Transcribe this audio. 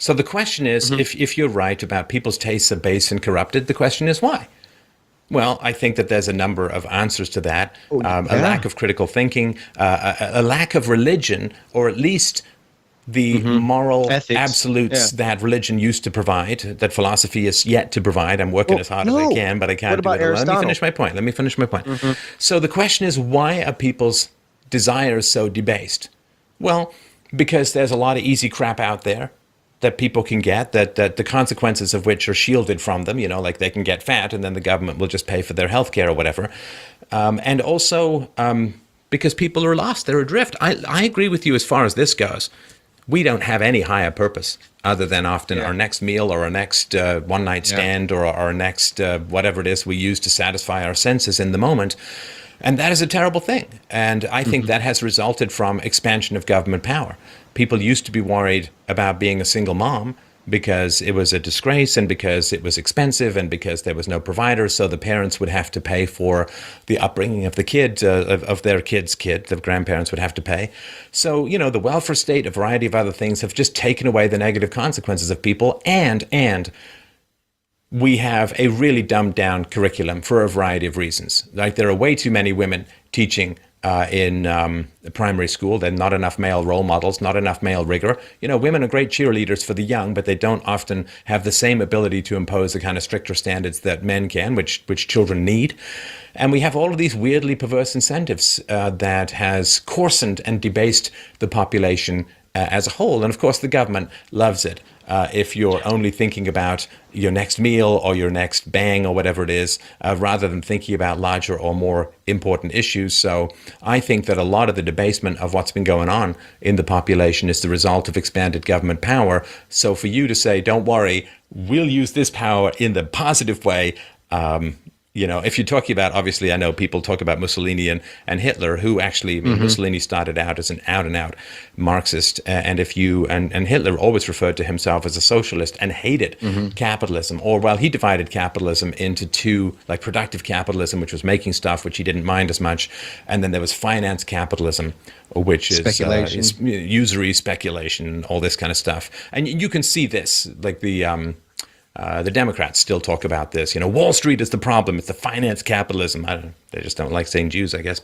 So the question is, if you're right about people's tastes are base and corrupted, the question is why? Well, I think that there's a number of answers to that. Oh, A lack yeah. of critical thinking, a lack of religion, or at least the moral Ethics. Yeah. absolutes that religion used to provide, that philosophy is yet to provide. I'm working Well, as hard as I no. can, but I What can't do about it alone. Let me Aristotle? finish my point. So the question is, why are people's desires so debased? Well, because there's a lot of easy crap out there that people can get, that the consequences of which are shielded from them, like they can get fat and then the government will just pay for their health care or whatever. And also because people are lost, they're adrift. I agree with you as far as this goes. We don't have any higher purpose other than often Yeah. our next meal or our next one night stand or our next whatever it is we use to satisfy our senses in the moment. And that is a terrible thing. And I think that has resulted from expansion of government power. People used to be worried about being a single mom because it was a disgrace and because it was expensive and because there was no provider. So the parents would have to pay for the upbringing of the kid, of their kid's kid. The grandparents would have to pay. So, the welfare state, a variety of other things have just taken away the negative consequences of people. And we have a really dumbed down curriculum for a variety of reasons. Like there are way too many women teaching in primary school. There are not enough male role models, not enough male rigor. Women are great cheerleaders for the young, but they don't often have the same ability to impose the kind of stricter standards that men can, which children need. And we have all of these weirdly perverse incentives that has coarsened and debased the population as a whole. And of course, the government loves it. If you're only thinking about your next meal or your next bang or whatever it is, rather than thinking about larger or more important issues. So I think that a lot of the debasement of what's been going on in the population is the result of expanded government power. So for you to say, don't worry, we'll use this power in the positive way, if you're talking about, obviously, I know people talk about Mussolini and Hitler, who actually, Mussolini started out as an out-and-out Marxist, and Hitler always referred to himself as a socialist and hated capitalism, he divided capitalism into two, like productive capitalism, which was making stuff, which he didn't mind as much, and then there was finance capitalism, which is usury, speculation, all this kind of stuff. And you can see this, like the Democrats still talk about this. Wall Street is the problem. It's the finance capitalism. They just don't like saying Jews, I guess.